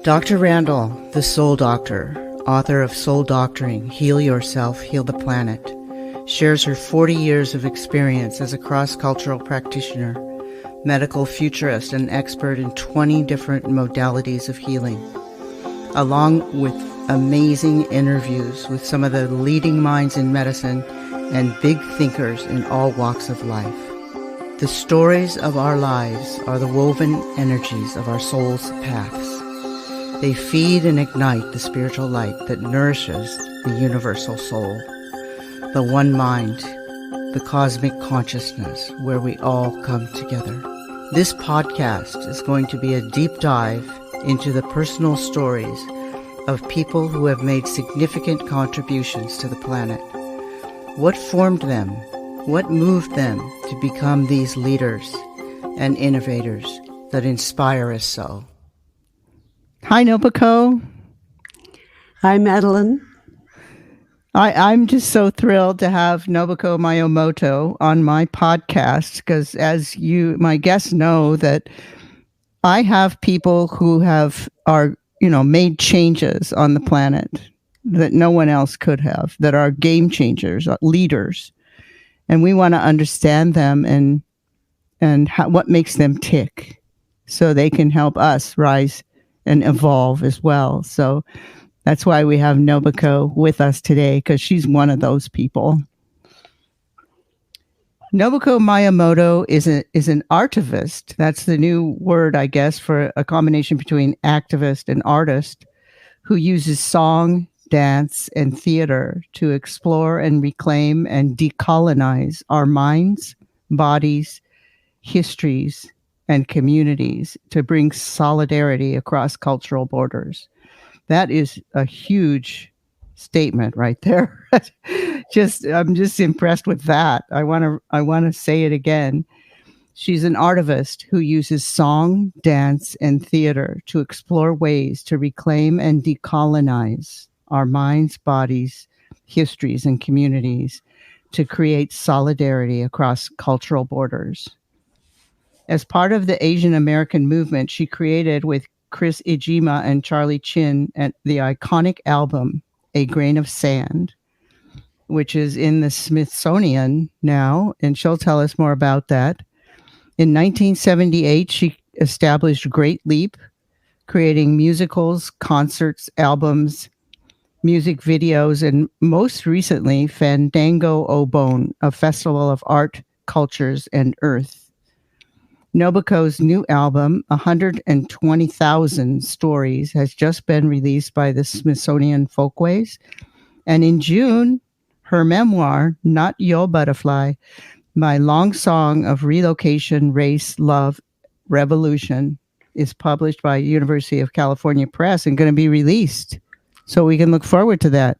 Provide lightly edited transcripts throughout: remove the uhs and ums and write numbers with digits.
Dr. Randall, the Soul Doctor, author of Soul Doctoring, Heal Yourself, Heal the Planet, shares her 40 years of experience as a cross-cultural practitioner, medical futurist, and expert in 20 different modalities of healing, along with amazing interviews with some of the leading minds in medicine and big thinkers in all walks of life. The stories of our lives are the woven energies of our soul's paths. They feed and ignite the spiritual light that nourishes the universal soul, the one mind, the cosmic consciousness where we all come together. This podcast is going to be a deep dive into the personal stories of people who have made significant contributions to the planet. What formed them? What moved them to become these leaders and innovators that inspire us so? Hi, Nobuko. Hi, Madeline. I'm just so thrilled to have Nobuko Miyamoto on my podcast because, as you, my guests know, that I have people who are made changes on the planet that no one else could have, that are game changers, leaders, and we want to understand them and what makes them tick, so they can help us rise and evolve as well. So that's why we have Nobuko with us today, because she's one of those people. Nobuko Miyamoto is an artivist. That's the new word, I guess, for a combination between activist and artist, who uses song, dance, and theater to explore and reclaim and decolonize our minds, bodies, histories, and communities to bring solidarity across cultural borders. That is a huge statement right there. I'm just impressed with that. I want to say it again. She's an artivist who uses song, dance, and theater to explore ways to reclaim and decolonize our minds, bodies, histories, and communities to create solidarity across cultural borders. As part of the Asian American movement, she created with Chris Ijima and Charlie Chin the iconic album, A Grain of Sand, which is in the Smithsonian now, and she'll tell us more about that. In 1978, she established Great Leap, creating musicals, concerts, albums, music videos, and most recently, Fandango Obone, a festival of art, cultures, and earth. Nobuko's new album, 120,000 Stories, has just been released by the Smithsonian Folkways. And in June, her memoir, Not Your Butterfly, My Long Song of Relocation, Race, Love, Revolution, is published by University of California Press and going to be released. So we can look forward to that.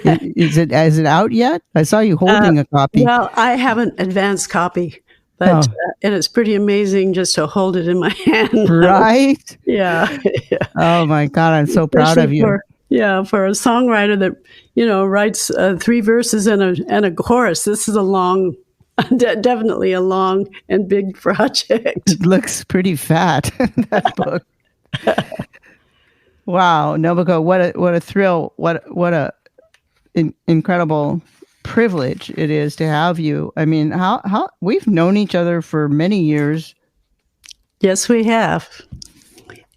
Is it out yet? I saw you holding a copy. Well, I have an advanced copy. But and it's pretty amazing just to hold it in my hand. Right? Yeah. Oh my God, I'm so proud of you. For a songwriter that writes 3 verses and a chorus, this is definitely a long and big project. It looks pretty fat, that book. Wow, Nobuko, what a thrill! What a incredible privilege it is to have you. I mean, how we've known each other for many years. Yes, we have.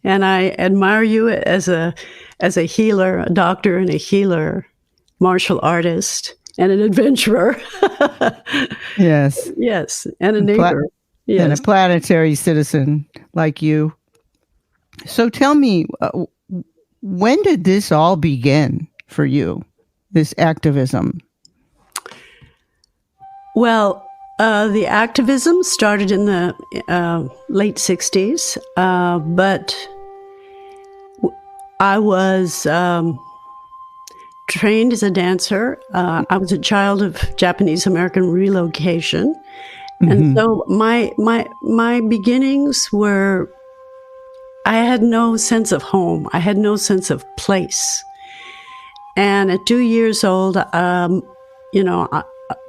And I admire you as a healer, a doctor and a healer, martial artist, and an adventurer. Yes. Yes, and a neighbor. Yes. And a planetary citizen like you. So tell me, when did this all begin for you, this activism? Well, the activism started in the late 60s, but I was trained as a dancer. I was a child of Japanese American relocation. Mm-hmm. And so my beginnings were, I had no sense of home. I had no sense of place. And at 2 years old,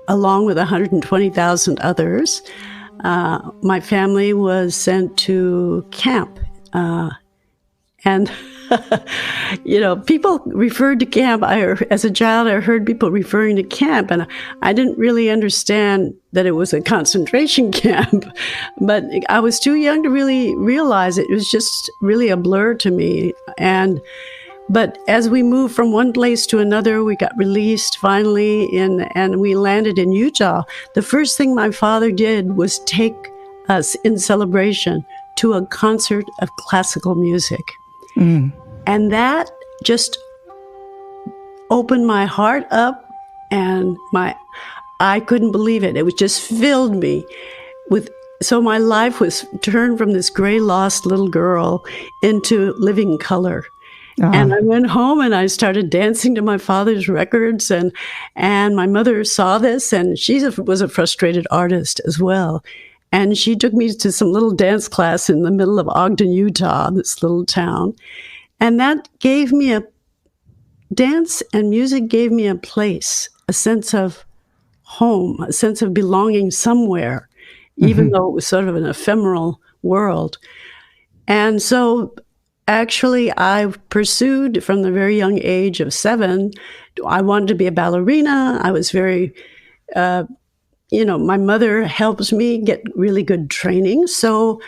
along with 120,000 others, my family was sent to camp And, people referred to camp. As a child, I heard people referring to camp, and I didn't really understand that it was a concentration camp. But I was too young to really realize it. It was just really a blur to me. But as we moved from one place to another, we got released finally, and we landed in Utah. The first thing my father did was take us in celebration to a concert of classical music. And that just opened my heart up, and I couldn't believe it. It was just filled me with. So my life was turned from this gray, lost little girl into living color. And I went home and I started dancing to my father's records, and my mother saw this, and she was a frustrated artist as well. And she took me to some little dance class in the middle of Ogden, Utah, this little town. And that gave me dance and music gave me a place, a sense of home, a sense of belonging somewhere, even though it was sort of an ephemeral world. And so actually, I pursued from the very young age of 7. I wanted to be a ballerina. I was very, my mother helped me get really good training. So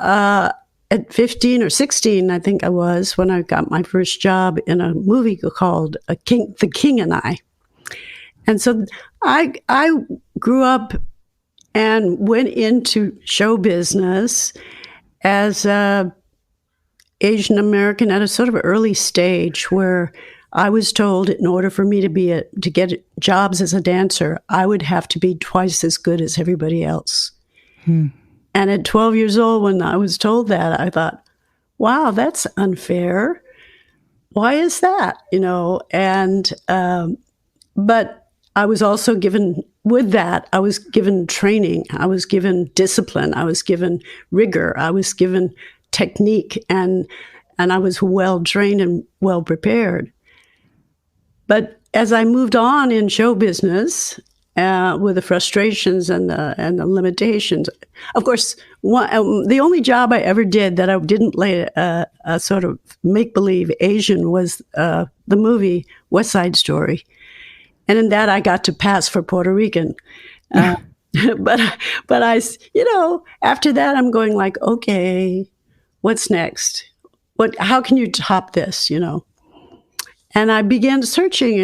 at 15 or 16, I think I was, when I got my first job in a movie called The King and I. And so I grew up and went into show business as a Asian American at a sort of early stage, where I was told in order for me to get jobs as a dancer, I would have to be twice as good as everybody else. And at 12 years old, when I was told that, I thought, wow, that's unfair. Why is that? But I was also given, with that, I was given training. I was given discipline. I was given rigor. I was given technique, and I was well trained and well prepared. But as I moved on in show business, with the frustrations and the limitations, of course, the only job I ever did that I didn't play a sort of make-believe Asian was the movie West Side Story, and in that I got to pass for Puerto Rican. But I, after that I'm going like, okay, what's next? How can you top this, And I began searching,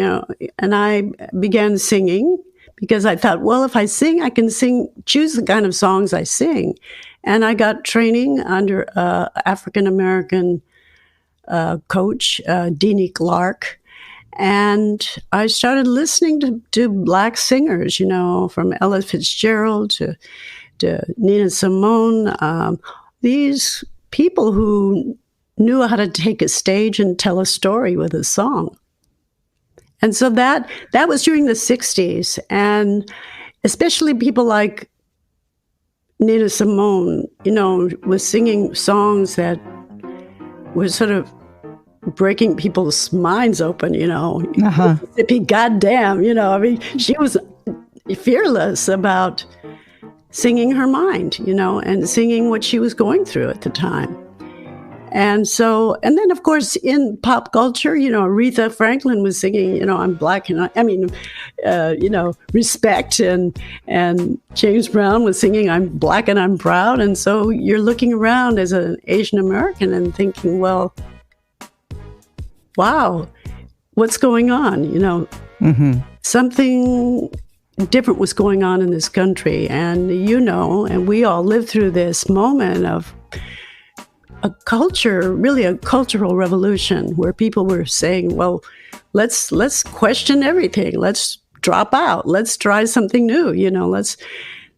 and I began singing, because I thought, well, if I sing, I can choose the kind of songs I sing. And I got training under African-American coach, Deanie Clark. And I started listening to Black singers, from Ella Fitzgerald to Nina Simone, these people who knew how to take a stage and tell a story with a song. And so that was during the 60s. And especially people like Nina Simone, was singing songs that were sort of breaking people's minds open, Mississippi, goddamn, she was fearless about singing her mind, and singing what she was going through at the time. And then of course in pop culture, Aretha Franklin was singing, I'm black and respect, and James Brown was singing, I'm black and I'm proud. And so you're looking around as an Asian American and thinking, well, wow, what's going on? Something different was going on in this country. And, and we all lived through this moment of a cultural revolution, where people were saying, well, let's question everything. Let's drop out. Let's try something new,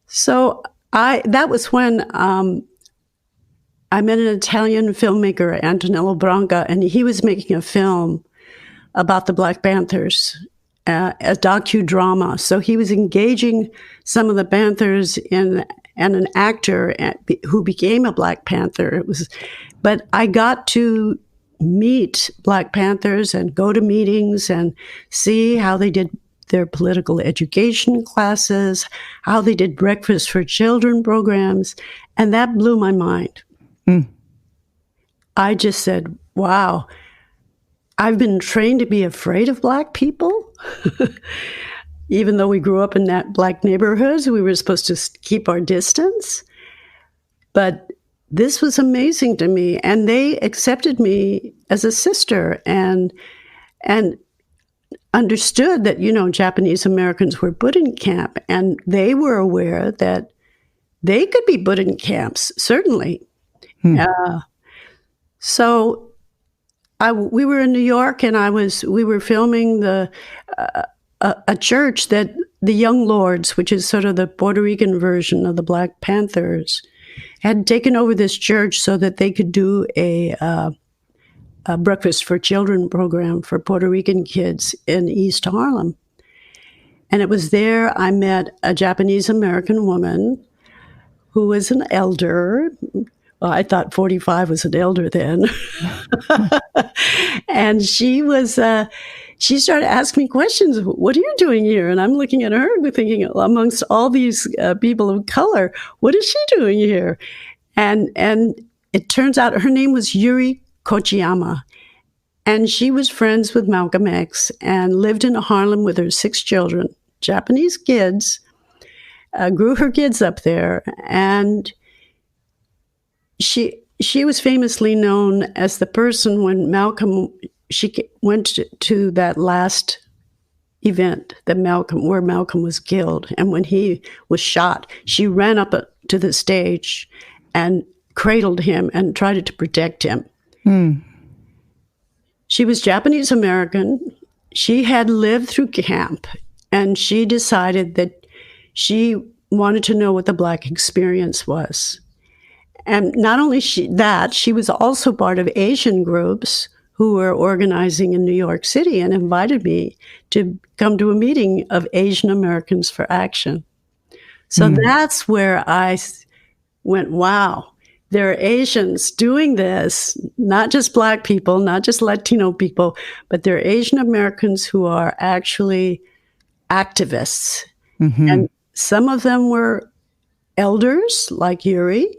So that was when I met an Italian filmmaker, Antonello Branca, and he was making a film about the Black Panthers, a docudrama. So he was engaging some of the Panthers and an actor who became a Black Panther. But I got to meet Black Panthers and go to meetings and see how they did their political education classes, how they did breakfast for children programs, and that blew my mind. I just said, wow, I've been trained to be afraid of Black people. Even though we grew up in that Black neighborhoods, we were supposed to keep our distance. But this was amazing to me. And they accepted me as a sister and understood that, Japanese Americans were put in camp. And they were aware that they could be put in camps, certainly. So we were in New York, and we were filming a church that the Young Lords, which is sort of the Puerto Rican version of the Black Panthers, had taken over this church so that they could do a breakfast for children program for Puerto Rican kids in East Harlem. And it was there I met a Japanese American woman who was an elder. Well, I thought 45 was an elder then. And she started asking me questions. What are you doing here? And I'm looking at her thinking, amongst all these people of color, what is she doing here? And it turns out her name was Yuri Kochiyama. And she was friends with Malcolm X and lived in Harlem with her 6 children, Japanese kids, grew her kids up there. And she was famously known as the person when she went to that last event where Malcolm was killed. And when he was shot, she ran up to the stage and cradled him and tried to protect him. She was Japanese American. She had lived through camp, and she decided that she wanted to know what the Black experience was. And not only she was also part of Asian groups who were organizing in New York City and invited me to come to a meeting of Asian Americans for Action. So that's where I went, wow, there are Asians doing this, not just Black people, not just Latino people, but there are Asian Americans who are actually activists. And some of them were elders like Yuri,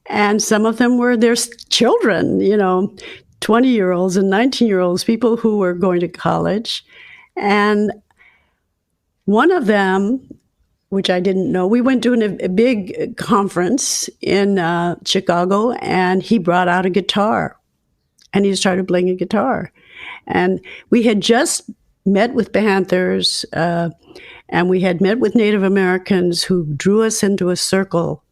and some of them were their children, 20-year-olds and 19-year-olds, people who were going to college. And one of them, which I didn't know, we went to a big conference in Chicago, and he brought out a guitar, and he started playing a guitar. And we had just met with Panthers, and we had met with Native Americans who drew us into a circle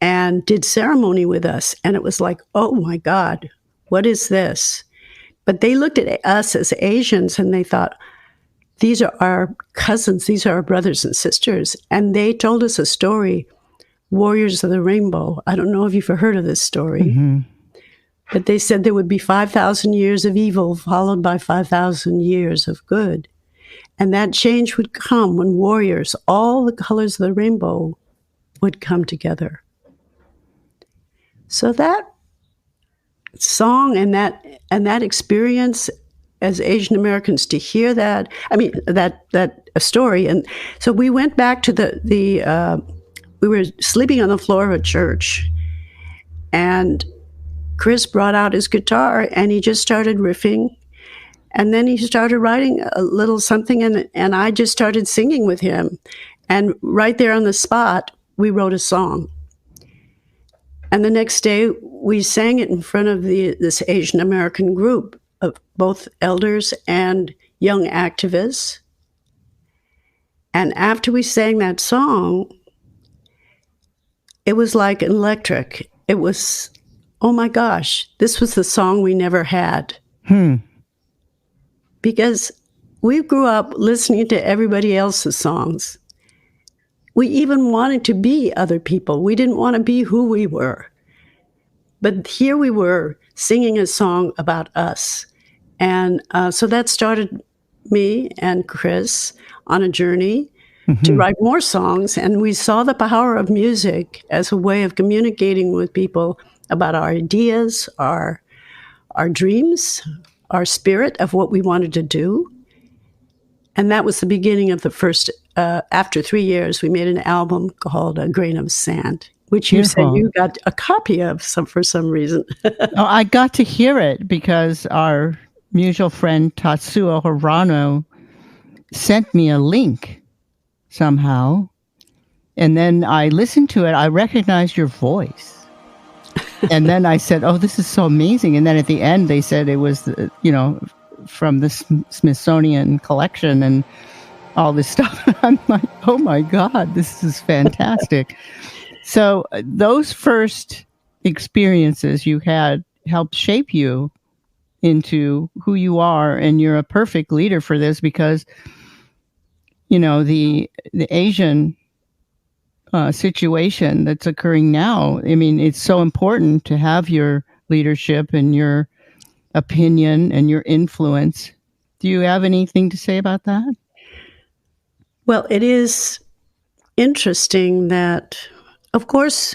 and did ceremony with us. And it was like, oh my God, what is this? But they looked at us as Asians and they thought, these are our cousins, these are our brothers and sisters. And they told us a story, Warriors of the Rainbow. I don't know if you've heard of this story, but they said there would be 5,000 years of evil followed by 5,000 years of good. And that change would come when warriors, all the colors of the rainbow, would come together. So that song and that experience as Asian Americans, to hear that, that story. And so we went back to we were sleeping on the floor of a church, and Chris brought out his guitar and he just started riffing. And then he started writing a little something, and I just started singing with him. And right there on the spot, we wrote a song. And the next day, we sang it in front of this Asian American group of both elders and young activists. And after we sang that song, it was like electric. It was, oh my gosh, this was the song we never had. Because we grew up listening to everybody else's songs. We even wanted to be other people. We didn't want to be who we were. But here we were singing a song about us. And so that started me and Chris on a journey to write more songs. And we saw the power of music as a way of communicating with people about our ideas, our dreams, our spirit of what we wanted to do. And that was the beginning of the first, after 3 years, we made an album called A Grain of Sand. which you said Beautiful. you got a copy of for some reason. Oh, I got to hear it because our mutual friend Tatsuo Hirano sent me a link somehow. And then I listened to it. I recognized your voice. And then I said, oh, this is so amazing. And then at the end, they said it was, from the Smithsonian collection and all this stuff. I'm like, oh my God, this is fantastic. So those first experiences you had helped shape you into who you are. And you're a perfect leader for this because, the Asian situation that's occurring now. I mean, it's so important to have your leadership and your opinion and your influence. Do you have anything to say about that? Well, it is interesting that, of course,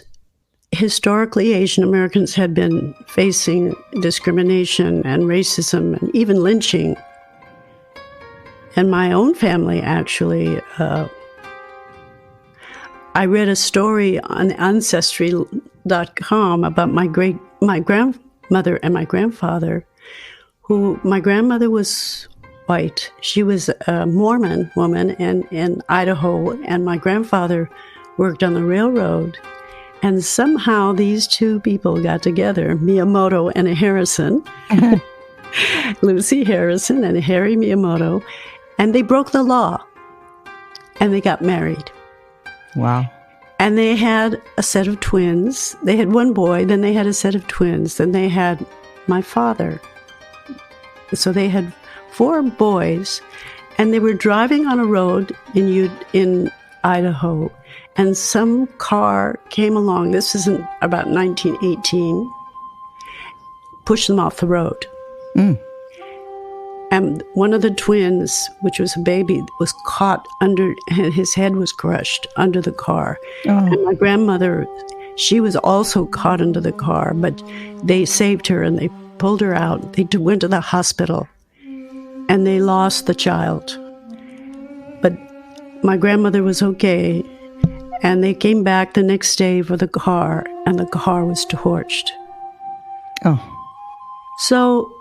historically, Asian Americans had been facing discrimination and racism and even lynching. And my own family, actually, I read a story on Ancestry.com about my grandmother and my grandfather, who my grandmother was white. She was a Mormon woman in Idaho, and my grandfather worked on the railroad. And somehow these two people got together, Miyamoto and a Harrison, Lucy Harrison and Harry Miyamoto, and they broke the law, and they got married. Wow. And they had a set of twins. They had one boy, then they had a set of twins, then they had my father. So they had 4 boys, and they were driving on a road in Idaho, and some car came along. This is about 1918, pushed them off the road. Mm. And one of the twins, which was a baby, was caught his head was crushed under the car. Oh. And my grandmother, she was also caught under the car, but they saved her and they pulled her out. They went to the hospital and they lost the child. But my grandmother was okay. And they came back the next day for the car, and the car was torched. Oh. So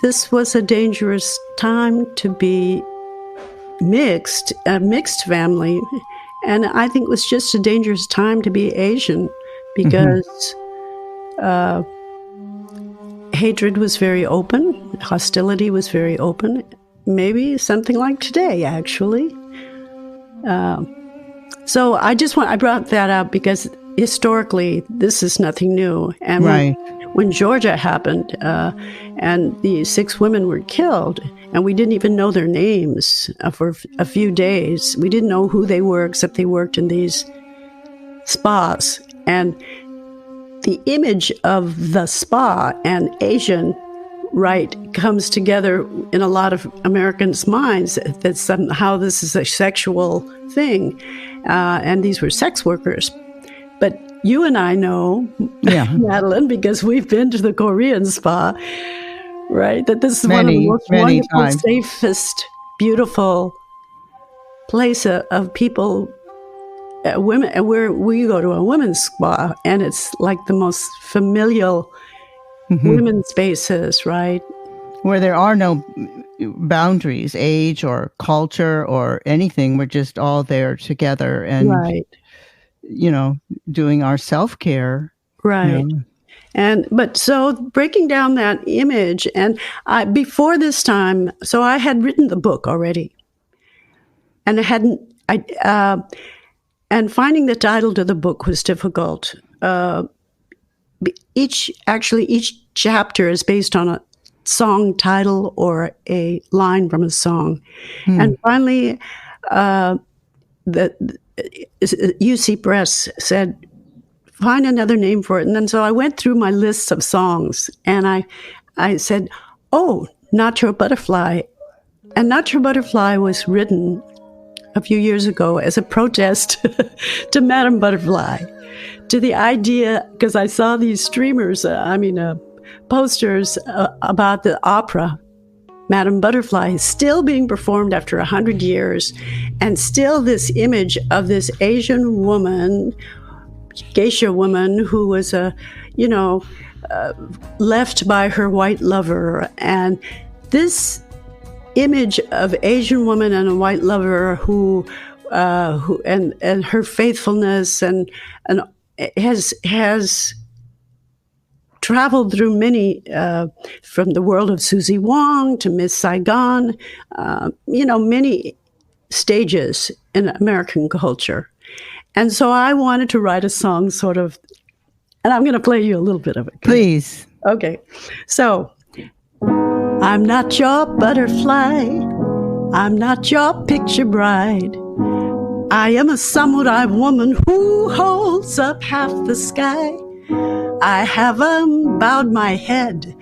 this was a dangerous time to be a mixed family. And I think it was just a dangerous time to be Asian because hatred was very open, hostility was very open, maybe something like today, actually. So I brought that up because historically, this is nothing new. And when Georgia happened, and the 6 women were killed, and we didn't even know their names for a few days. We didn't know who they were, except they worked in these spas. And the image of the spa and Asian comes together in a lot of Americans' minds that somehow this is a sexual thing. And these were sex workers. But you and I know, Madeline, because we've been to the Korean spa, right? That this is one of the most wonderful, safest, beautiful place of people, women, where we go to a women's spa, and it's like the most familial women's spaces, right? Where there are no boundaries, age or culture or anything. We're just all there together and, doing our self-care. Right. But so breaking down that image, and before this time, so I had written the book already, and and finding the title to the book was difficult. Each chapter is based on a song title or a line from a song. And finally, the UC Press said, find another name for it. And then so I went through my lists of songs, and I said, Natural Butterfly. And Natural Butterfly was written a few years ago as a protest to Madame Butterfly, to the idea, because I saw these streamers, posters about the opera, Madame Butterfly, is still being performed after 100 years, and still this image of this Asian woman geisha woman who was you know, left by her white lover. And this image of Asian woman and a white lover who and her faithfulness and has traveled through many, from the world of Susie Wong to Miss Saigon, many stages in American culture. And so I wanted to write a song sort of, and I'm going to play you a little bit of it. Please. Okay. So, I'm not your butterfly. I'm not your picture bride. I am a samurai woman who holds up half the sky. I haven't bowed my head.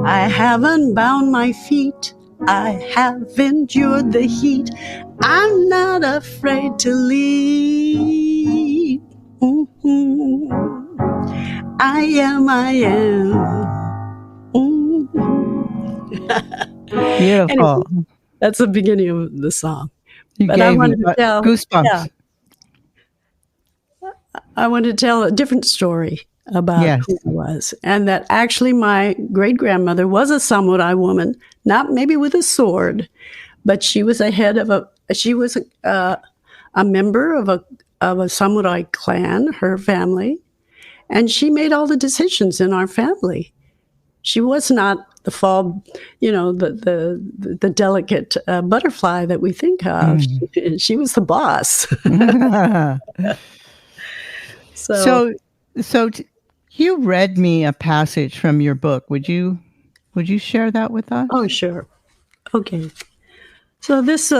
I haven't bound my feet. I have endured the heat. I'm not afraid to leave. Mm-hmm. I am. Beautiful. Anyway, that's the beginning of the song. You but gave I wanted me to tell goosebumps. Yeah, I wanted to tell a different story about who I was, and that actually my great grandmother was a samurai woman, not maybe with a sword, but she was a member of a samurai clan, her family, and she made all the decisions in our family. She was not the the delicate butterfly that we think of. She was the boss. So you read me a passage from your book. Would you share that with us? Oh, sure. Okay. So this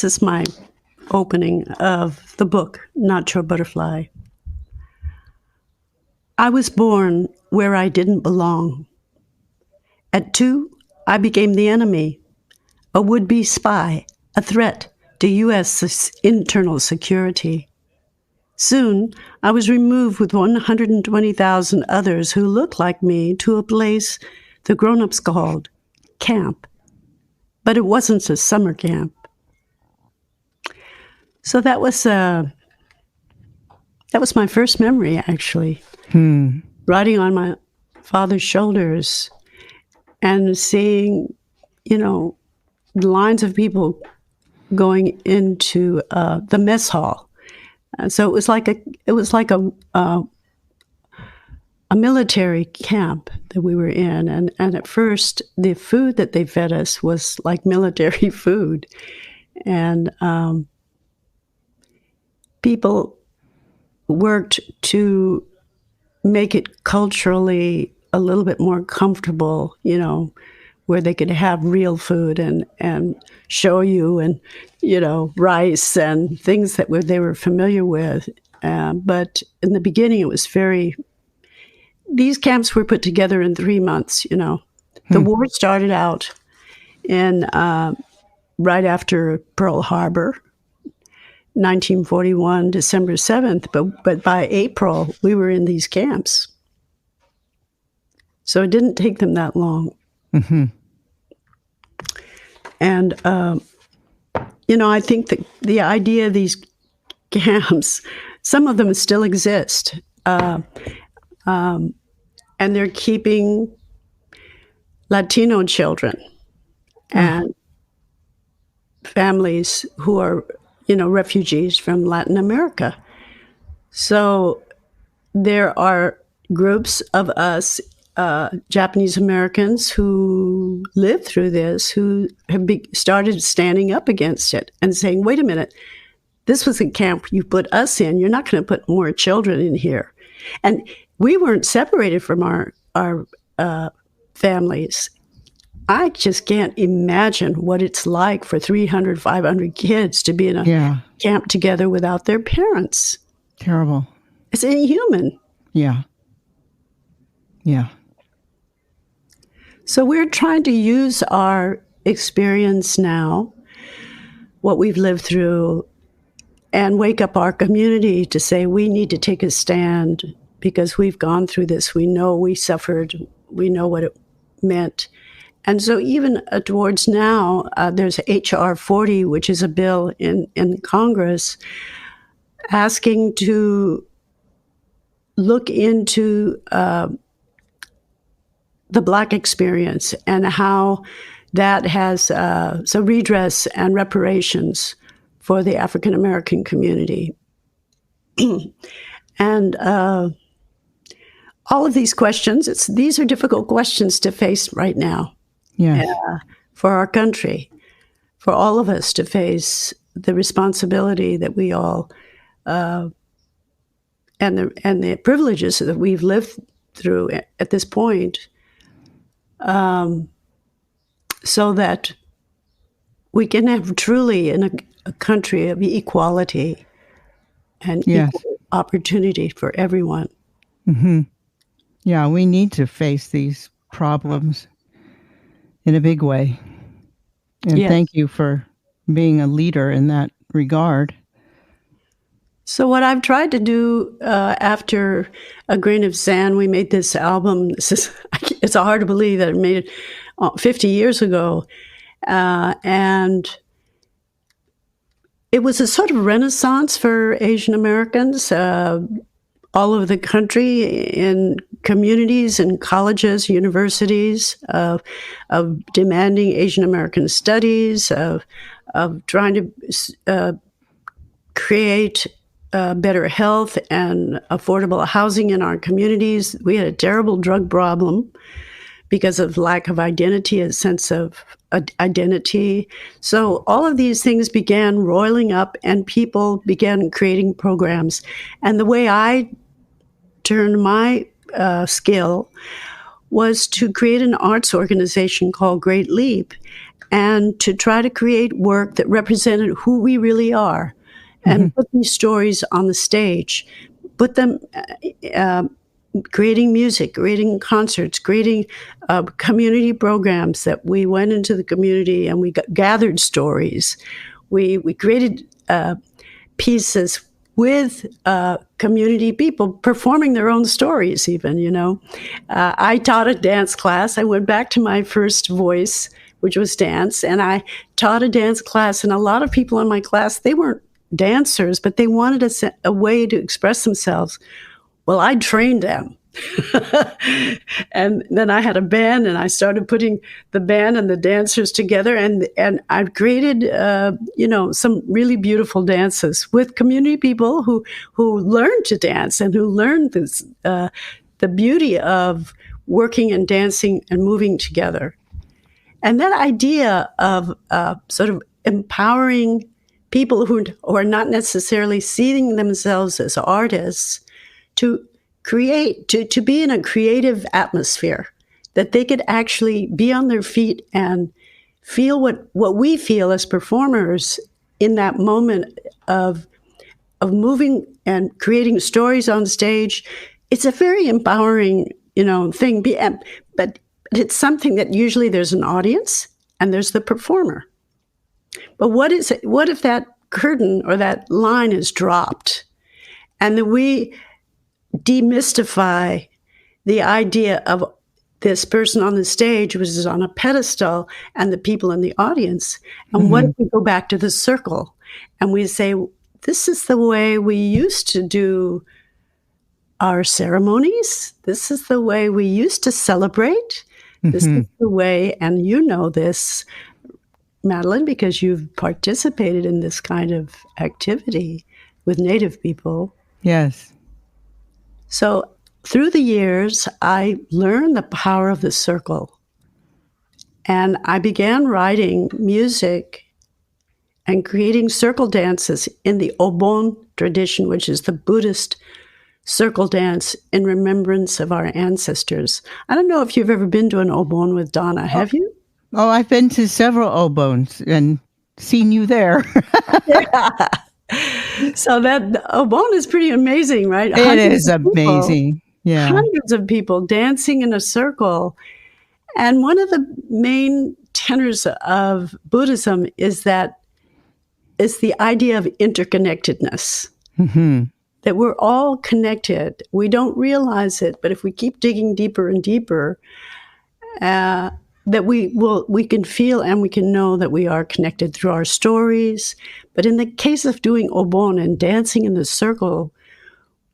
is my opening of the book, Not Your Butterfly. I was born where I didn't belong. At 2, I became the enemy, a would-be spy, a threat to U.S. internal security. Soon, I was removed with 120,000 others who looked like me to a place the grown-ups called camp. But it wasn't a summer camp. So that was my first memory, actually. Riding on my father's shoulders and seeing, lines of people going into the mess hall. So it was like a military camp that we were in, and at first the food that they fed us was like military food, and people worked to make it culturally a little bit more comfortable, where they could have real food and shoyu and, rice and things that they were familiar with. But in the beginning, it was these camps were put together in 3 months, The war started out in right after Pearl Harbor, 1941, December 7th, but by April, we were in these camps. So it didn't take them that long. Mm-hmm. And, I think that the idea of these camps, some of them still exist. And they're keeping Latino children and families who are, refugees from Latin America. So there are groups of us, Japanese Americans who lived through this, who have started standing up against it and saying, wait a minute, this was a camp you put us in. You're not going to put more children in here. And we weren't separated from our families. I just can't imagine what it's like for 300, 500 kids to be in a camp together without their parents. Terrible. It's inhuman. Yeah. Yeah. So we're trying to use our experience now, what we've lived through, and wake up our community to say we need to take a stand because we've gone through this. We know we suffered. We know what it meant. And so even towards now, there's H.R. 40, which is a bill in Congress asking to look into the Black experience and how that has some redress and reparations for the African American community. And all of these questions, these are difficult questions to face right now. Yes. For our country, for all of us to face the responsibility that we all and the privileges that we've lived through at this point, so that we can have truly in a country of equality and equal opportunity for everyone. Mm-hmm. Yeah, we need to face these problems in a big way. And thank you for being a leader in that regard. So what I've tried to do after A Grain of Sand, we made this album. It's hard to believe that I made it 50 years ago. And it was a sort of renaissance for Asian Americans all over the country, in communities and colleges, universities, of demanding Asian American studies, of trying to create better health and affordable housing in our communities. We had a terrible drug problem because of lack of identity, a sense of identity. So all of these things began roiling up, and people began creating programs. And the way I turned my skill was to create an arts organization called Great Leap, and to try to create work that represented who we really are, and put these stories on the stage, put them, creating music, creating concerts, creating community programs that we went into the community and we gathered stories. We created pieces with community people performing their own stories even, I taught a dance class. I went back to my first voice, which was dance, and I taught a dance class, and a lot of people in my class, they weren't dancers, but they wanted a way to express themselves. Well, I trained them. And then I had a band, and I started putting the band and the dancers together, and I've created some really beautiful dances with community people who learned to dance and who learned this the beauty of working and dancing and moving together. And that idea of sort of empowering people who are not necessarily seeing themselves as artists to create, to be in a creative atmosphere, that they could actually be on their feet and feel what we feel as performers in that moment of moving and creating stories on stage. It's a very empowering, thing. But it's something that usually there's an audience and there's the performer. But what if that curtain or that line is dropped, and that we demystify the idea of this person on the stage, which is on a pedestal, and the people in the audience? And what if we go back to the circle and we say, this is the way we used to do our ceremonies. This is the way we used to celebrate. This is the way, and you know this, Madeline, because you've participated in this kind of activity with Native people. Yes. So through the years, I learned the power of the circle. And I began writing music and creating circle dances in the Obon tradition, which is the Buddhist circle dance in remembrance of our ancestors. I don't know if you've ever been to an Obon with Donna. Have you? Oh, I've been to several Obons and seen you there. Yeah. So that Obon is pretty amazing, right? It is amazing. Yeah. Hundreds of people dancing in a circle. And one of the main tenets of Buddhism is the idea of interconnectedness. That we're all connected. We don't realize it, but if we keep digging deeper and deeper, that we can feel and we can know that we are connected through our stories. But in the case of doing obon and dancing in the circle,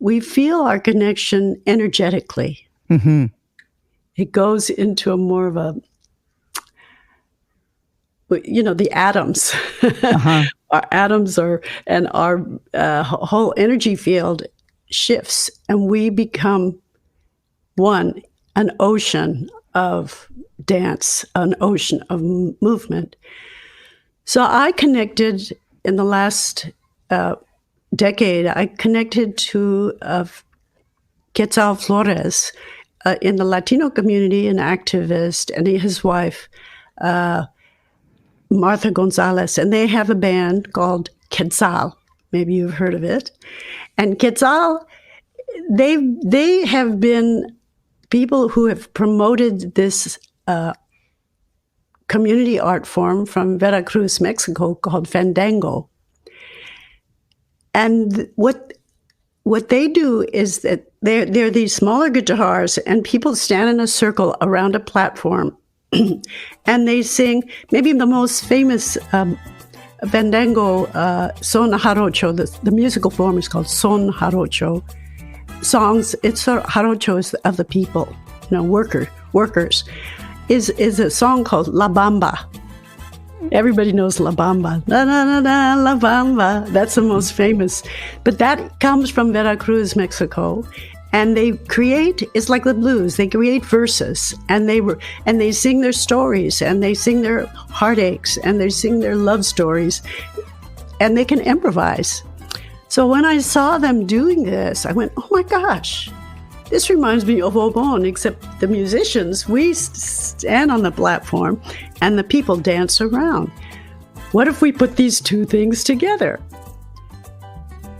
we feel our connection energetically. Mm-hmm. It goes into a more of a, the atoms. Uh-huh. Our atoms and our whole energy field shifts, and we become one, an ocean of dance, an ocean of movement. So I connected in the last decade, I connected to Quetzal Flores in the Latino community, an activist, and his wife, Martha Gonzalez, and they have a band called Quetzal. Maybe you've heard of it. And Quetzal, they have been people who have promoted this community art form from Veracruz, Mexico, called Fandango. And what they do is that they're these smaller guitars, and people stand in a circle around a platform, and they sing maybe the most famous Fandango son jarocho. The musical form is called son jarocho. Songs, it's jarocho is of the people, workers. Is a song called La Bamba. Everybody knows La Bamba. La, la, la, la, La Bamba. That's the most famous. But that comes from Veracruz, Mexico. And they create, it's like the blues. They create verses, and they sing their stories, and they sing their heartaches, and they sing their love stories, and they can improvise. So when I saw them doing this, I went, oh my gosh, this reminds me of Obon, except the musicians, we stand on the platform and the people dance around. What if we put these two things together?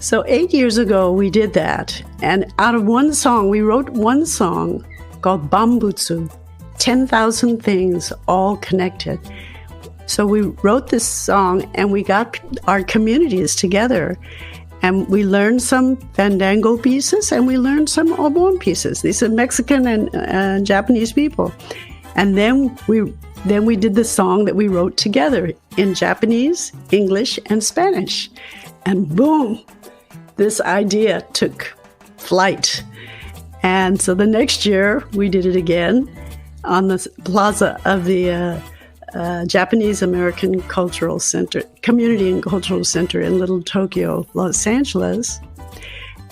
So 8 years ago, we did that. And out of one song, we wrote one song called Bambutsu, 10,000 Things All Connected. So we wrote this song, and we got our communities together. And we learned some Fandango pieces, and we learned some Obon pieces. These are Mexican and Japanese people. And then we did the song that we wrote together in Japanese, English, and Spanish. And boom, this idea took flight. And so the next year, we did it again on the plaza of the Japanese American Cultural Center, Community and Cultural Center in Little Tokyo, Los Angeles.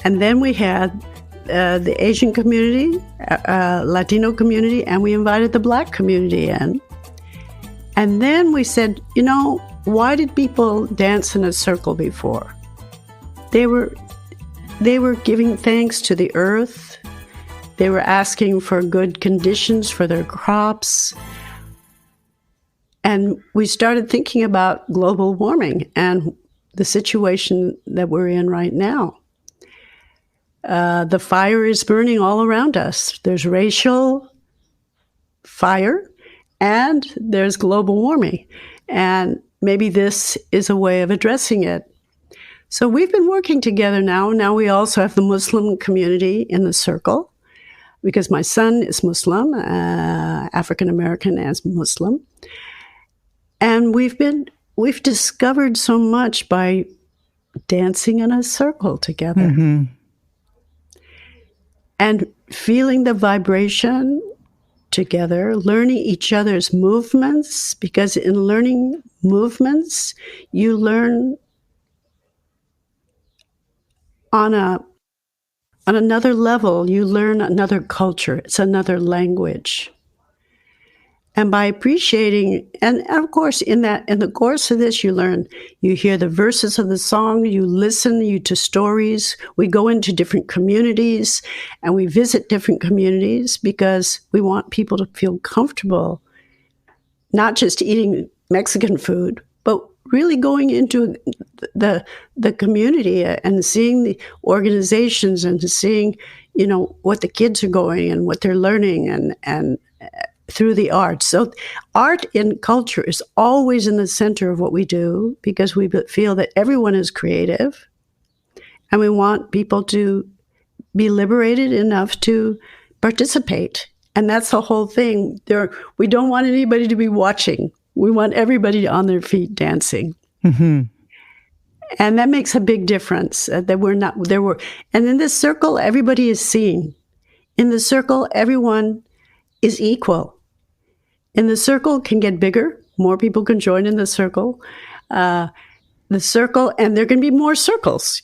And then we had the Asian community, Latino community, and we invited the Black community in. And then we said, why did people dance in a circle before? They were giving thanks to the earth. They were asking for good conditions for their crops. And we started thinking about global warming and the situation that we're in right now. The fire is burning all around us. There's racial fire and there's global warming. And maybe this is a way of addressing it. So we've been working together now. Now we also have the Muslim community in the circle, because my son is Muslim, African American as Muslim. And we've discovered so much by dancing in a circle together. Mm-hmm. And feeling the vibration together, learning each other's movements, because in learning movements, you learn on another level, you learn another culture. It's another language. And by appreciating, and of course, in the course of this, you hear the verses of the song, you listen to stories. We go into different communities and we visit different communities because we want people to feel comfortable, not just eating Mexican food, but really going into the community and seeing the organizations and seeing, what the kids are going and what they're learning and through the arts. So art and culture is always in the center of what we do because we feel that everyone is creative and we want people to be liberated enough to participate And that's the whole thing. We don't want anybody to be watching. We want everybody on their feet dancing. Mm-hmm. And that makes a big difference. That we're not there. And in this circle, everybody is seen. In the circle, everyone is equal. And the circle can get bigger. More people can join in the circle. The circle, and there can be more circles,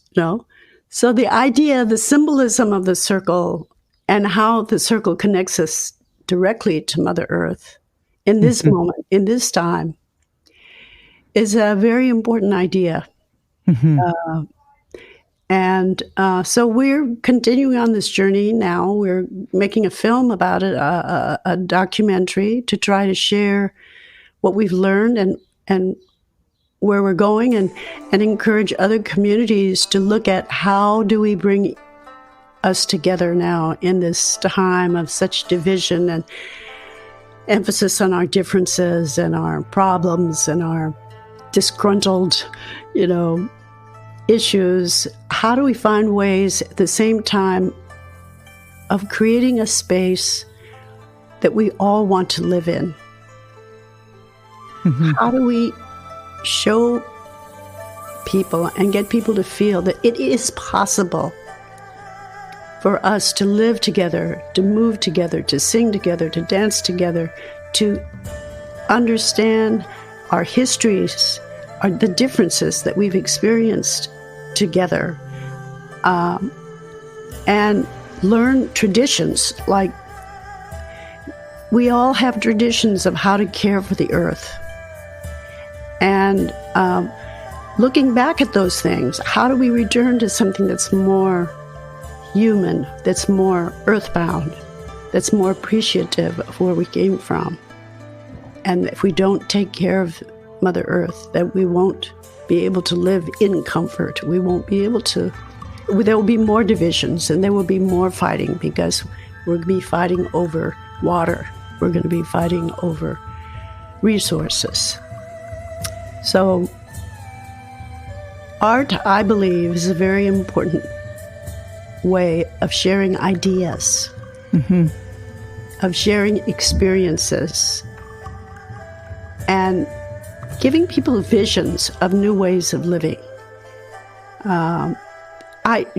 So the idea, the symbolism of the circle and how the circle connects us directly to Mother Earth in this moment, in this time, is a very important idea. Mm-hmm. So we're continuing on this journey now. We're making a film about it, a documentary to try to share what we've learned and where we're going, and encourage other communities to look at how do we bring us together now in this time of such division and emphasis on our differences and our problems and our disgruntled, issues. How do we find ways at the same time of creating a space that we all want to live in? Mm-hmm. How do we show people and get people to feel that it is possible for us to live together, to move together, to sing together, to dance together, to understand our histories, the differences that we've experienced together, and learn traditions. Like, we all have traditions of how to care for the earth. And looking back at those things, how do we return to something that's more human, that's more earthbound, that's more appreciative of where we came from? And if we don't take care of Mother Earth, that we won't be able to live in comfort. We won't be able to. There will be more divisions and there will be more fighting, because we're going to be fighting over water. We're going to be fighting over resources. So art, I believe, is a very important way of sharing ideas, Mm-hmm. of sharing experiences, and giving people visions of new ways of living.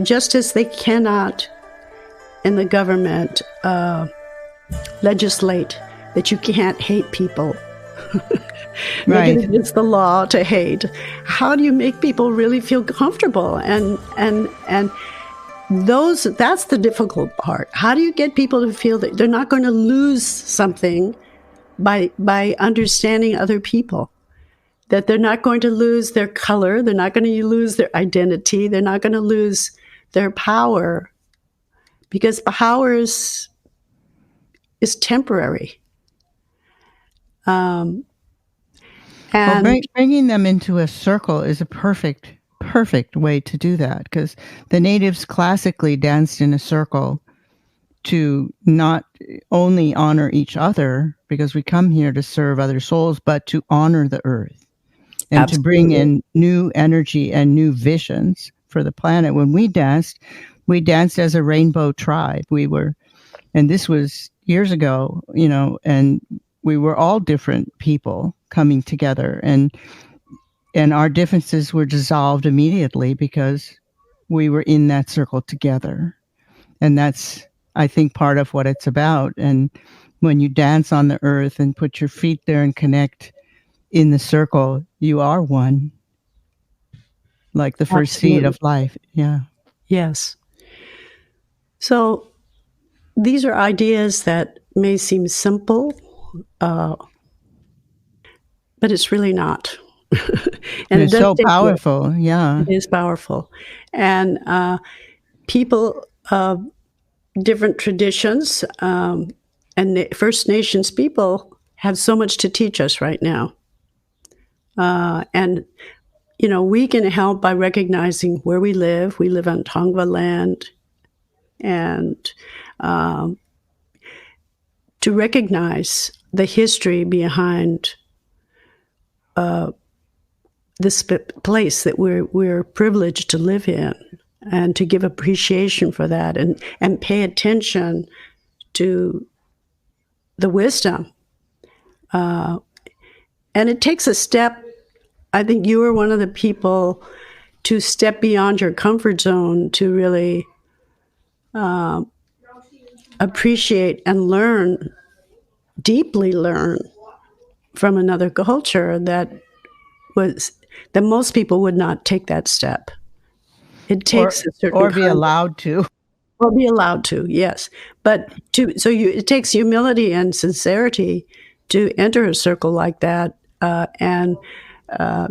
Just as they cannot in the government legislate that you can't hate people. Right. It's the law to hate. How do you make people really feel comfortable? And that's the difficult part. How do you get people to feel that they're not going to lose something by understanding other people? That they're not going to lose their color, they're not going to lose their identity, they're not going to lose their power, because power is temporary. And bringing them into a circle is a perfect way to do that, because the natives classically danced in a circle to not only honor each other, because we come here to serve other souls, but to honor the earth and Absolutely. to bring in new energy and new visions for the planet. When we danced as a rainbow tribe. And this was years ago, and we were all different people coming together, and our differences were dissolved immediately because we were in that circle together. And that's, I think, part of what it's about. And when you dance on the earth and put your feet there and connect in the circle, you are one, like the first Absolutely. seed of life. Yeah. Yes. So these are ideas that may seem simple, but it's really not. And it's so take work. powerful. Yeah. It is powerful. And people of different traditions and First Nations people have so much to teach us right now. And we can help by recognizing where we live. We live on Tongva land, and to recognize the history behind this place that we're privileged to live in, and to give appreciation for that, and pay attention to the wisdom. And it takes a step. I think you were one of the people to step beyond your comfort zone to really appreciate and learn, deeply learn from another culture that most people would not take that step. It takes a certain or be kind of, allowed to. or be allowed to, yes. But it takes humility and sincerity to enter a circle like that, and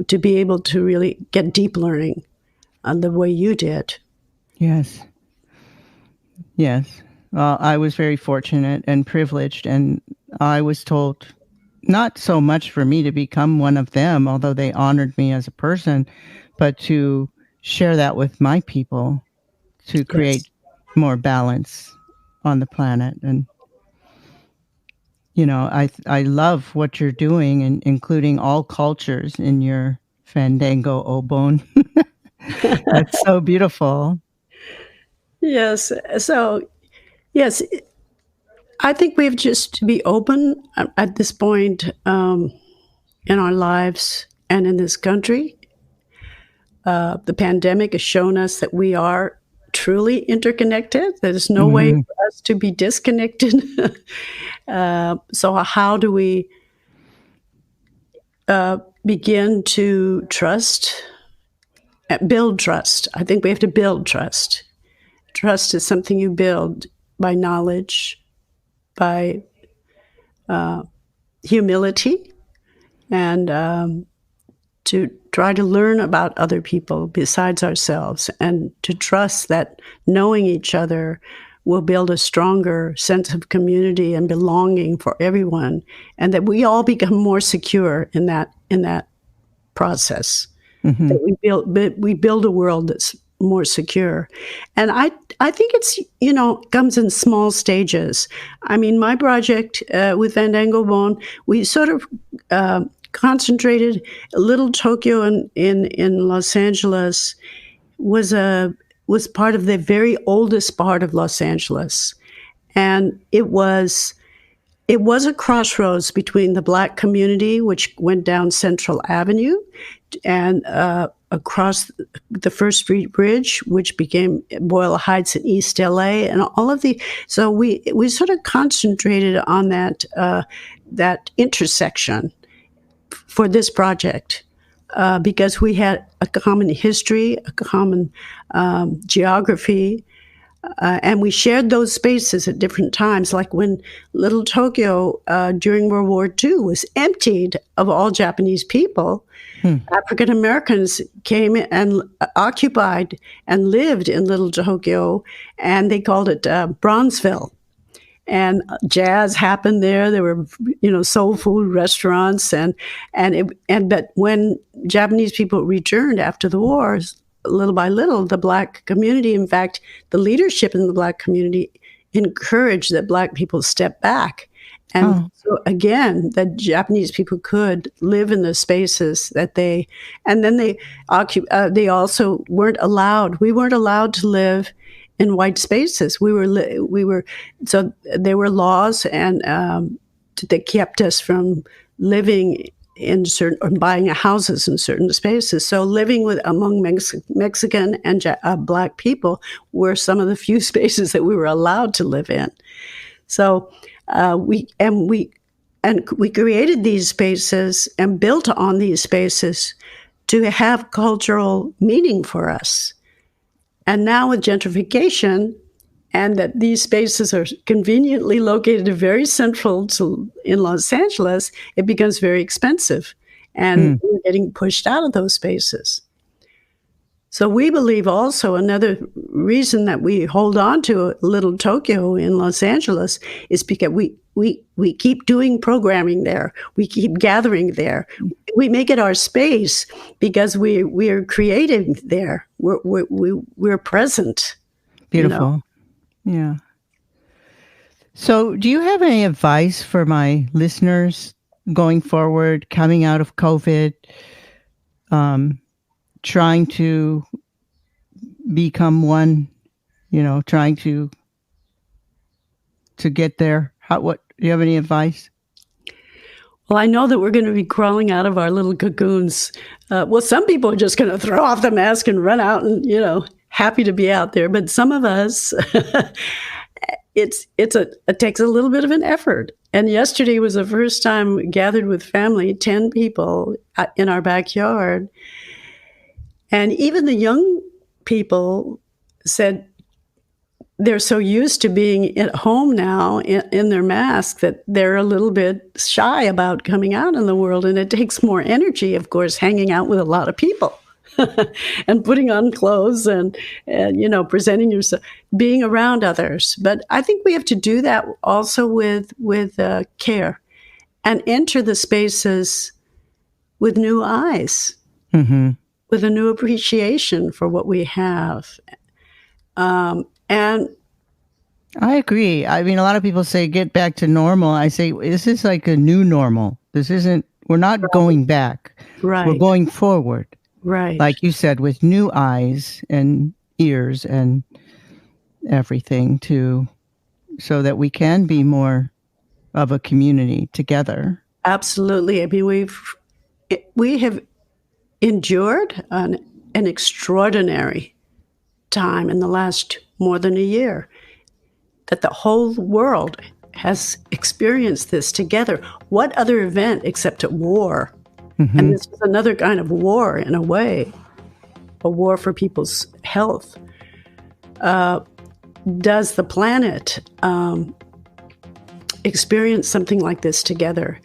to be able to really get deep learning the way you did. Yes. Yes. Well, I was very fortunate and privileged, and I was told not so much for me to become one of them, although they honored me as a person, but to share that with my people to create Yes. more balance on the planet. And I love what you're doing, and including all cultures in your Fandango Obon. That's so beautiful. Yes. So, yes, I think we have just to be open at this point in our lives and in this country. The pandemic has shown us that we are truly interconnected. There's no way Mhm. for us to be disconnected. So, how do we begin to trust, build trust? I think we have to build trust. Trust is something you build by knowledge, by humility, and to try to learn about other people besides ourselves, and to trust that knowing each other will build a stronger sense of community and belonging for everyone, and that we all become more secure in that process. Mhm. That we build a world that's more secure. And I think it's, comes in small stages. I mean, my project with Fandango Bone, we sort of concentrated. Little Tokyo in Los Angeles was part of the very oldest part of Los Angeles, and it was a crossroads between the Black community, which went down Central Avenue, and across the First Street Bridge, which became Boyle Heights in East LA, and all of the. So we sort of concentrated on that intersection for this project. Because we had a common history, a common geography, and we shared those spaces at different times. Like when Little Tokyo during World War II was emptied of all Japanese people, Hmm. African Americans came and occupied and lived in Little Tokyo, and they called it Bronzeville. And jazz happened there. There were, soul food restaurants, but when Japanese people returned after the wars, little by little, the Black community, in fact, the leadership in the Black community, encouraged that Black people step back. And Oh. so again, that Japanese people could live in the spaces that and then they also weren't allowed. We weren't allowed to live in white spaces. So there were laws and that kept us from living in certain or buying houses in certain spaces. So living among Mexican and Black people were some of the few spaces that we were allowed to live in. So we created these spaces and built on these spaces to have cultural meaning for us. And now with gentrification, and that these spaces are conveniently located very central in Los Angeles, it becomes very expensive. And we're getting pushed out of those spaces. So we believe also another reason that we hold on to Little Tokyo in Los Angeles is because we keep doing programming there. We keep gathering there. We make it our space because we are creating there. We're present. Beautiful. Yeah. So, do you have any advice for my listeners going forward, coming out of COVID, trying to become one, trying to get there? What do you have any advice? Well, I know that we're going to be crawling out of our little cocoons. Well, some people are just going to throw off the mask and run out and, happy to be out there. But some of us, it takes a little bit of an effort. And yesterday was the first time we gathered with family, 10 people in our backyard. And even the young people said, they're so used to being at home now in their mask that they're a little bit shy about coming out in the world. And it takes more energy, of course, hanging out with a lot of people and putting on clothes and presenting yourself, being around others. But I think we have to do that also with care and enter the spaces with new eyes, with a new appreciation for what we have. And I agree. I mean, a lot of people say get back to normal. I say this is like a new normal. We're not going back. Right. We're going forward. Right. Like you said, with new eyes and ears and everything so that we can be more of a community together. Absolutely. I mean, we have endured an extraordinary time in the last more than a year, that the whole world has experienced this together. What other event except a war? And this is another kind of war in a way, a war for people's health. Does the planet experience something like this together?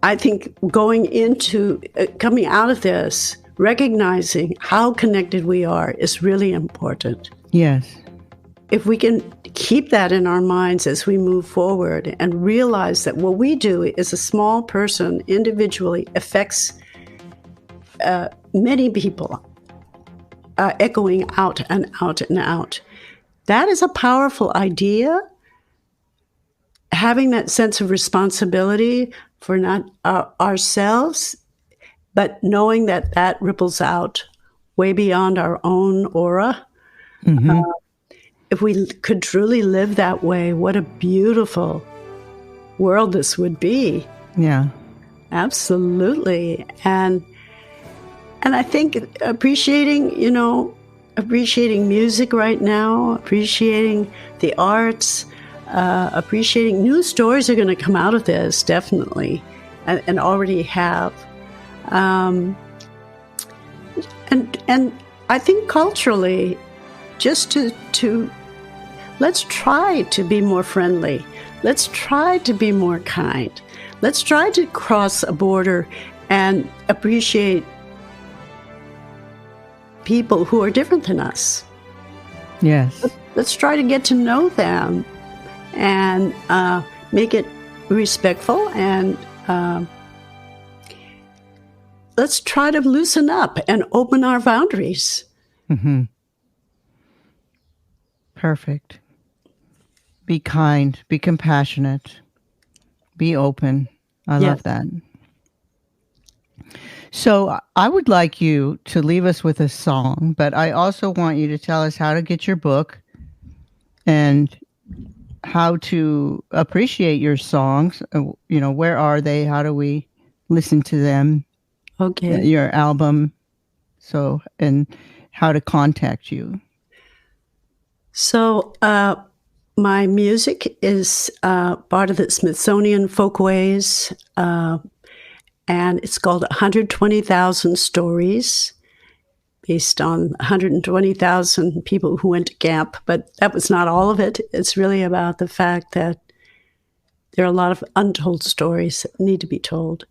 I think coming out of this, recognizing how connected we are is really important. Yes. If we can keep that in our minds as we move forward and realize that what we do as a small person individually affects many people, echoing out and out and out, that is a powerful idea. Having that sense of responsibility for not ourselves, but knowing that ripples out way beyond our own aura. If we could truly live that way, what a beautiful world this would be. Yeah. Absolutely. And I think appreciating music right now, appreciating the arts, appreciating new stories are going to come out of this, definitely, and already have. And I think culturally, just to let's try to be more friendly. Let's try to be more kind. Let's try to cross a border and appreciate people who are different than us. Yes. Let's try to get to know them and make it respectful, and let's try to loosen up and open our boundaries. Perfect. Be kind, be compassionate, be open. I love that. So I would like you to leave us with a song, but I also want you to tell us how to get your book and how to appreciate your songs. Where are they? How do we listen to them? Okay. Your album. And how to contact you. So my music is part of the Smithsonian Folkways, and it's called 120,000 Stories, based on 120,000 people who went to camp. But that was not all of it. It's really about the fact that there are a lot of untold stories that need to be told.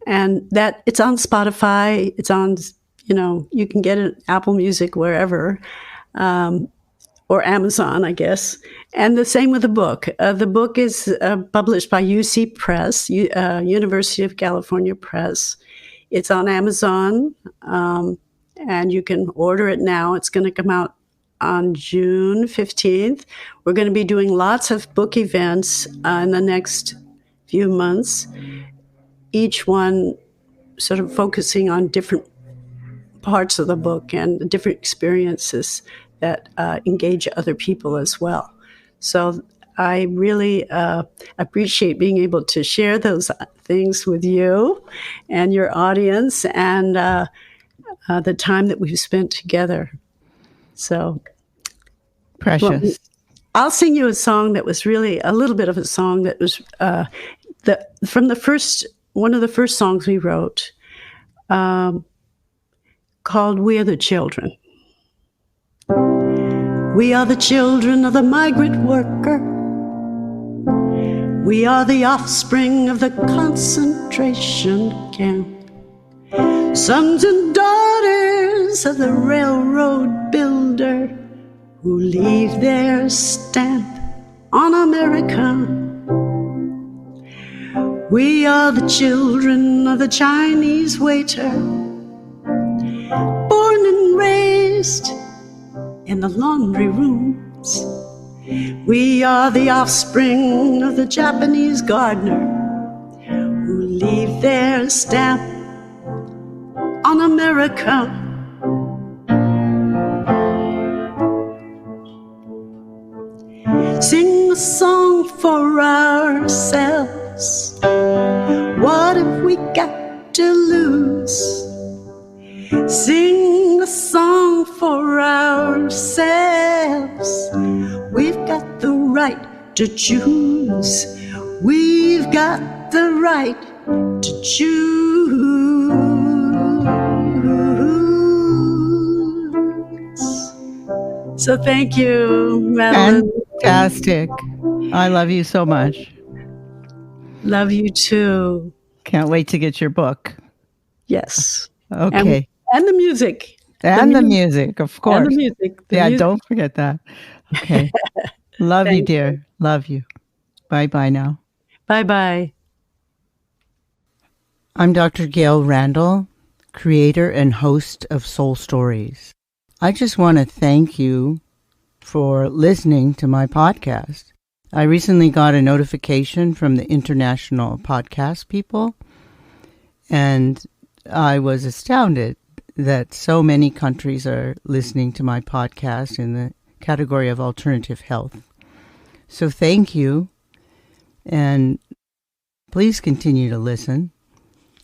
And that it's on Spotify. It's on, you can get it Apple Music, wherever. Or Amazon, I guess. And the same with the book. The book is published by UC Press, University of California Press. It's on Amazon, and you can order it now. It's going to come out on June 15th. We're going to be doing lots of book events in the next few months, each one sort of focusing on different parts of the book and different experiences that engage other people as well. So I really appreciate being able to share those things with you and your audience, and the time that we've spent together. So, well, Precious. I'll sing you a song that was really a little bit of a song that was from one of the first songs we wrote, called "We Are the Children." We are the children of the migrant worker. We are the offspring of the concentration camp. Sons and daughters of the railroad builder who leave their stamp on America. We are the children of the Chinese waiter, born and raised in the laundry rooms. We are the offspring of the Japanese gardener who leave their stamp on America. Sing a song for ourselves. What have we got to lose? Sing a song for ourselves. We've got the right to choose. We've got the right to choose. So thank you, Madeline. Fantastic. I love you so much. Love you too. Can't wait to get your book. Yes. Okay. And the music. And the music, of course. And the music. Don't forget that. Okay. Love you, dear. Love you. Bye-bye now. Bye-bye. I'm Dr. Gail Randall, creator and host of Soul Stories. I just want to thank you for listening to my podcast. I recently got a notification from the International Podcast People, and I was astounded that so many countries are listening to my podcast in the category of alternative health. So thank you, and please continue to listen.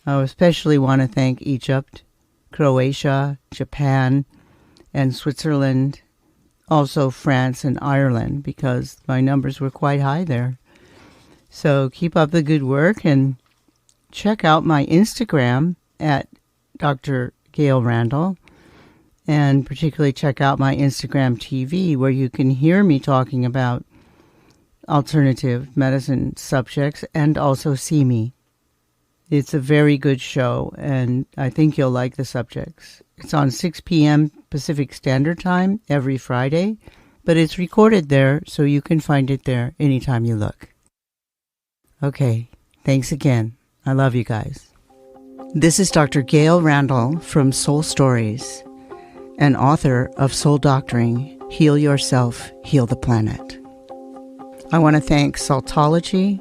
I especially want to thank Egypt, Croatia, Japan, and Switzerland, also France and Ireland, because my numbers were quite high there. So keep up the good work and check out my Instagram at Dr. Gail Randall, and particularly check out my Instagram TV, where you can hear me talking about alternative medicine subjects and also see me. It's a very good show, and I think you'll like the subjects. It's on 6 p.m. Pacific Standard Time every Friday, but it's recorded there, so you can find it there anytime you look. Okay, thanks again. I love you guys. This is Dr. Gail Randall from Soul Stories, and author of Soul Doctoring, Heal Yourself, Heal the Planet. I want to thank Saltology,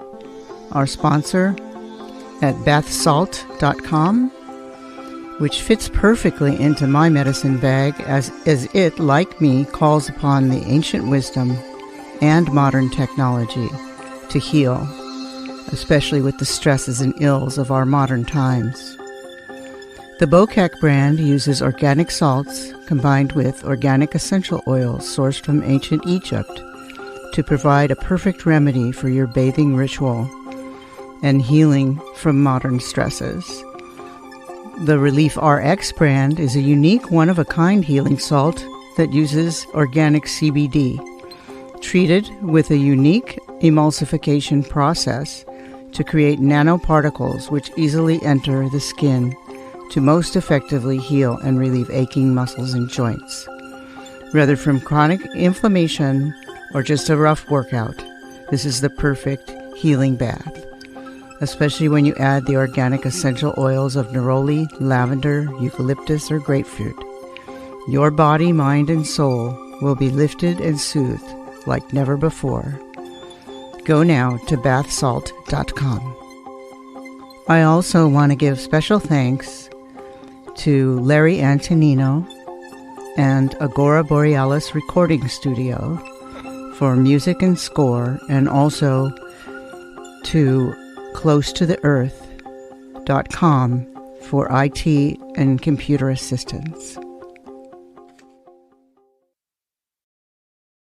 our sponsor, at bathsalt.com, which fits perfectly into my medicine bag as it, like me, calls upon the ancient wisdom and modern technology to heal, especially with the stresses and ills of our modern times. The Bokek brand uses organic salts combined with organic essential oils sourced from ancient Egypt to provide a perfect remedy for your bathing ritual and healing from modern stresses. The Relief RX brand is a unique one-of-a-kind healing salt that uses organic CBD, treated with a unique emulsification process to create nanoparticles which easily enter the skin to most effectively heal and relieve aching muscles and joints. Whether from chronic inflammation or just a rough workout, this is the perfect healing bath, especially when you add the organic essential oils of neroli, lavender, eucalyptus, or grapefruit. Your body, mind, and soul will be lifted and soothed like never before. Go now to bathsalt.com. I also want to give special thanks to Larry Antonino and Agora Borealis Recording Studio for music and score, and also to closetotheearth.com for IT and computer assistance.